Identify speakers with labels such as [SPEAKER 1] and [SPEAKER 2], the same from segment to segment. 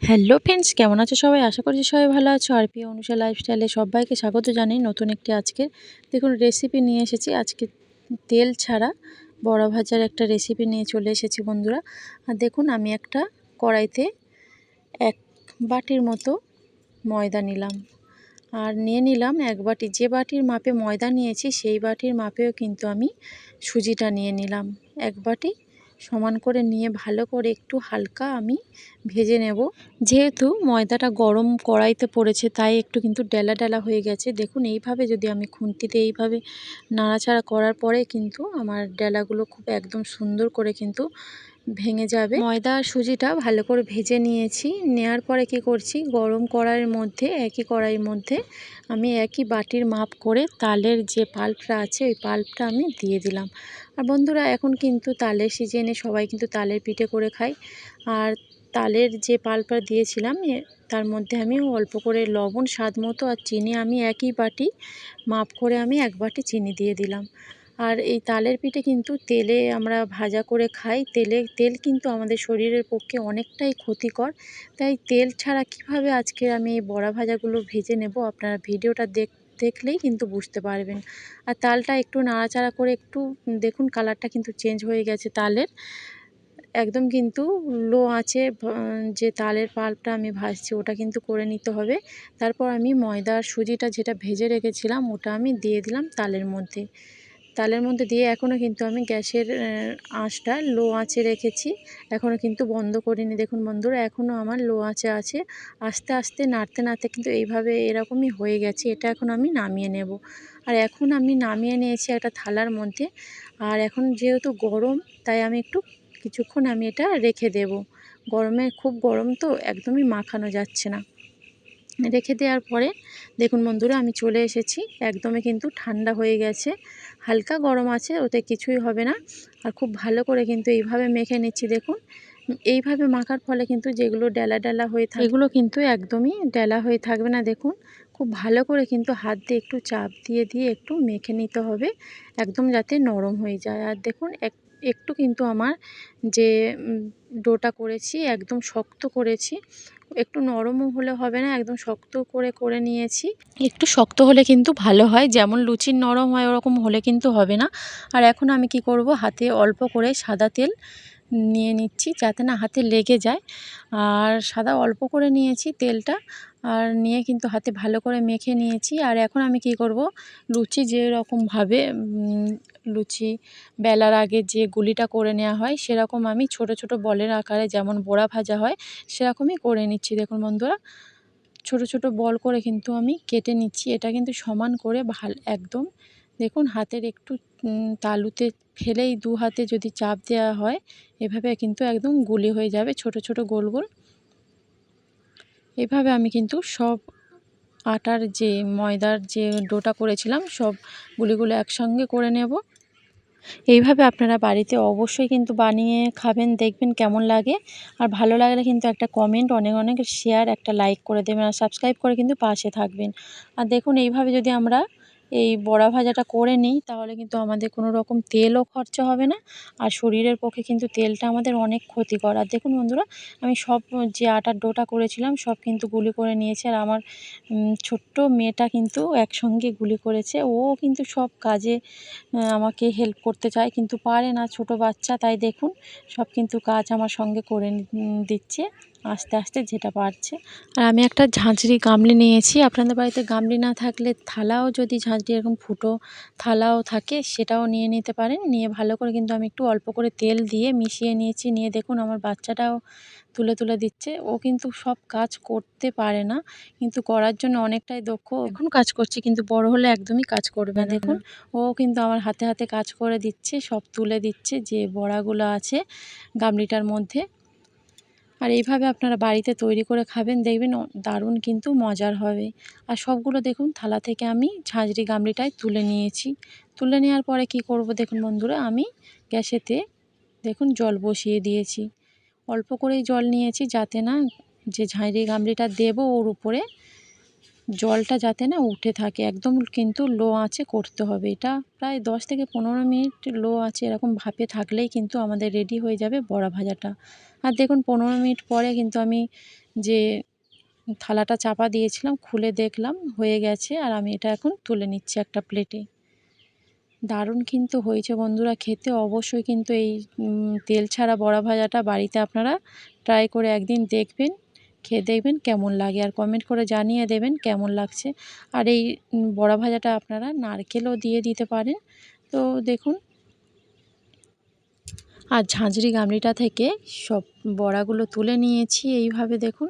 [SPEAKER 1] Hello friends, কেমন আছো সবাই? আশা করছি সবাই ভালো আছো। আর পি অনুষা লাইফস্টাইলে সবাইকে স্বাগত জানাই নতুন একটি আজকের দেখুন রেসিপি নিয়ে এসেছি। আজকে তেল ছাড়া বড়া ভাজার একটা রেসিপি নিয়ে চলে এসেছি বন্ধুরা। আর দেখুন আমি একটা কড়াইতে 1 বাটির মতো ময়দা নিলাম, আর নিয়ে নিলাম 1 বাটি। যে বাটির মাপে ময়দা নিয়েছি সেই বাটির মাপেও কিন্তু আমি সুজিটা নিয়ে নিলাম 1 বাটি। সমান করে নিয়ে ভালো করে একটু হালকা আমি ভেজে নেব। যেহেতু ময়দাটা গরম কড়াইতে পড়েছে তাই একটু কিন্তু ডেলা ডেলা হয়ে গেছে। দেখুন এইভাবে যদি আমি খুন্তিতে এইভাবে নাড়াচাড়া করার পরে কিন্তু আমার ডেলাগুলো খুব একদম সুন্দর করে কিন্তু ভেঙে যাবে। ময়দা আর সুজিটা ভালো করে ভেজে নিয়েছি। নেওয়ার পরে কি করছি, গরম কড়াইয়ের মধ্যে একই কড়াইয়ের মধ্যে আমি একই বাটির মাপ করে তালের যে পাল্পটা আছে ওই পাল্পটা আমি দিয়ে দিলাম। আর বন্ধুরা এখন কিন্তু তালের সিজনে সবাই কিন্তু তালের পিঠে করে খায়। আর তালের যে পাল্পটা দিয়েছিলাম তার মধ্যে আমি অল্প করে লবণ স্বাদ মতো আর চিনি আমি একই বাটি মাপ করে আমি 1 বাটি চিনি দিয়ে দিলাম। আর এই তালের পিঠে কিন্তু তেলে আমরা ভাজা করে খাই। তেল কিন্তু আমাদের শরীরের পক্ষে অনেকটাই ক্ষতিকর। তাই তেল ছাড়া কিভাবে আজকে আমি এই বড়া ভাজাগুলো ভেজে নেব, আপনারা ভিডিওটা দেখলেই কিন্তু বুঝতে পারবেন। আর তালটা একটু নাড়াচাড়া করে একটু দেখুন কালারটা কিন্তু চেঞ্জ হয়ে গেছে তালের। একদম কিন্তু লো আঁচে যে তালের পাল্পটা আমি ভাজছি ওটা কিন্তু করে নিতে হবে। তারপর আমি ময়দা আর সুজিটা যেটা ভেজে রেখেছিলাম ওটা আমি দিয়ে দিলাম তালের মধ্যে দিয়ে এখনও কিন্তু আমি গ্যাসের আঁচটা লো আঁচে রেখেছি, এখনও কিন্তু বন্ধ করিনি। দেখুন বন্ধুরা এখনও আমার লো আঁচে আছে। আস্তে আস্তে নাড়তে নাড়তে কিন্তু এইভাবে এরকমই হয়ে গেছে। এটা এখন আমি নামিয়ে নেব। আর এখন আমি নামিয়ে নিয়েছি একটা থালার মধ্যে। আর এখন যেহেতু গরম তাই আমি একটু কিছুক্ষণ আমি এটা রেখে দেব। খুব গরম তো একদমই মাখানো যাচ্ছে না। রেখে দেওয়ার পরে দেখুন বন্ধুরা আমি চলে এসেছি, একদমই কিন্তু ঠান্ডা হয়ে গেছে। হালকা গরম আছে, ওতে কিছুই হবে না। আর খুব ভালো করে কিন্তু এইভাবে মেখে নিচ্ছি। দেখুন এইভাবে মাখার ফলে কিন্তু যেগুলো ডেলা ডেলা হয়ে থাকে এগুলো কিন্তু একদমই ডেলা হয়ে থাকবে না। দেখুন খুব ভালো করে কিন্তু হাত দিয়ে একটু চাপ দিয়ে দিয়ে একটু মেখে নিতে হবে, একদম যাতে নরম হয়ে যায়। আর দেখুন একটু কিন্তু আমার যে ডোটা করেছি একদম শক্ত করেছি, একটু নরমও হলে হবে না, একদম শক্ত করে নিয়েছি। একটু শক্ত হলে কিন্তু ভালো হয়, যেমন লুচির নরম হয় ওরকম হলে কিন্তু হবে না। আর এখন আমি কি করব, হাতে অল্প করে সাদা তেল নিয়ে নিচ্ছি যাতে না হাতে লেগে যায়। আর সাদা অল্প করে নিয়েছি তেলটা, আর নিয়ে কিন্তু হাতে ভালো করে মেখে নিয়েছি। আর এখন আমি কি করব, লুচি যেরকমভাবে লুচি বেলার আগে যে গুলিটা করে নেওয়া হয় সেরকম আমি ছোট ছোট বলের আকারে যেমন বড়া ভাজা হয় সেরকমই করে নিচ্ছি। দেখুন বন্ধুরা ছোট ছোট বল করে কিন্তু আমি কেটে নিচ্ছি। এটা কিন্তু সমান করে একদম দেখুন হাতের একটু তালুতে ফেলেই 2 হাতে যদি চাপ দেওয়া হয় এভাবে কিন্তু একদম গুলি হয়ে যাবে ছোট ছোট গোল গোল। এভাবে আমি কিন্তু সব আটার যে ময়দার যে ডোটা করেছিলাম সব গুলিগুলো একসঙ্গে করে নেব। এইভাবে আপনারা বাড়িতে অবশ্যই কিন্তু বানিয়ে খাবেন, দেখবেন কেমন লাগে। আর ভালো লাগলে কিন্তু একটা কমেন্ট, অনেক অনেক শেয়ার, একটা লাইক করে দেবেন। আর সাবস্ক্রাইব করে কিন্তু পাশে থাকবেন। আর দেখুন এইভাবে যদি আমরা এই বড়া ভাজাটা করে নিই তাহলে কিন্তু আমাদের কোনো রকম তেলও খরচা হবে না। আর শরীরের পক্ষে কিন্তু তেলটা আমাদের অনেক ক্ষতিকর। আর দেখুন বন্ধুরা আমি সব যে আটার ডোটা করেছিলাম সব কিন্তু গুলি করে নিয়েছি। আর আমার ছোট্ট মেয়েটা কিন্তু একসঙ্গে গুলি করেছে। ও কিন্তু সব কাজে আমাকে হেল্প করতে চায় কিন্তু পারে না, ছোট বাচ্চা। তাই দেখুন সব কিন্তু কাজ আমার সঙ্গে করে দিচ্ছে আস্তে আস্তে যেটা পারছে। আর আমি একটা ঝাঁঝরি গামলি নিয়েছি, আপনাদের বাড়িতে গামলি না থাকলে থালাও, যদি ঝাঁঝরি এরকম ফুটো থালাও থাকে সেটাও নিয়ে নিতে পারেন। নিয়ে ভালো করে কিন্তু আমি একটু অল্প করে তেল দিয়ে মিশিয়ে নিয়েছি। নিয়ে দেখুন আমার বাচ্চাটাও তুলে তুলে দিচ্ছে। ও কিন্তু সব কাজ করতে পারে না কিন্তু করার জন্য অনেকটাই দক্ষ। এখন কাজ করছে কিন্তু বড় হলে একদমই কাজ করবে না। দেখুন ও কিন্তু আমার হাতে হাতে কাজ করে দিচ্ছে, সব তুলে দিচ্ছে যে বড়াগুলো আছে গামলিটার মধ্যে। আর এইভাবে আপনারা বাড়িতে তৈরি করে খাবেন, দেখবেন দারুণ কিন্তু মজার হবে। আর সবগুলো দেখুন থালা থেকে আমি ঝাঁঝরি গামলিটায় তুলে নিয়েছি। তুলে নেওয়ার পরে কি করব দেখুন বন্ধুরা, আমি গ্যাসেতে দেখুন জল বসিয়ে দিয়েছি। অল্প করেই জল নিয়েছি যাতে না যে ঝাঁঝরি গামলিটা দেব ওর উপরে জলটা যাতে না উঠে থাকে। একদম কিন্তু লো আঁচে করতে হবে এটা, প্রায় 10 থেকে 15 মিনিট লো আঁচে এরকম ভাপে থাকলেই কিন্তু আমাদের রেডি হয়ে যাবে বড়া ভাজাটা। আর দেখুন 15 মিনিট পরে কিন্তু আমি যে থালাটা চাপা দিয়েছিলাম, খুলে দেখলাম হয়ে গেছে। আর আমি এটা এখন তুলে নিচ্ছি একটা প্লেটে। দারুণ কিন্তু হয়েছে বন্ধুরা খেতে। অবশ্যই কিন্তু এই তেল ছাড়া বড়া ভাজাটা বাড়িতে আপনারা ট্রাই করে একদিন দেখবেন, খেয়ে দেখবেন কেমন লাগে, আর কমেন্ট করে জানিয়ে দেবেন কেমন লাগছে। আর এই বড়া ভাজাটা আপনারা নারকেলও দিয়ে দিতে পারেন। তো দেখুন, আর ঝাঁঝরি গামলিটা থেকে সব বড়াগুলো তুলে নিয়েছি এইভাবে দেখুন।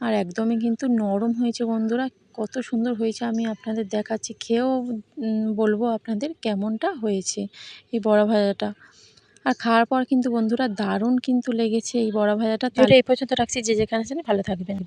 [SPEAKER 1] আর একদমই কিন্তু নরম হয়েছে বন্ধুরা, কত সুন্দর হয়েছে আমি আপনাদের দেখাচ্ছি। খেয়েও বলবো আপনাদের কেমনটা হয়েছে এই বড়া ভাজাটা। আর খাওয়ার পর কিন্তু বন্ধুরা দারুণ কিন্তু লেগেছে এই বড়া ভাজাটা। তাহলে এই পর্যন্ত রাখছি, যে যেখানে আছেন ভালো থাকবেন।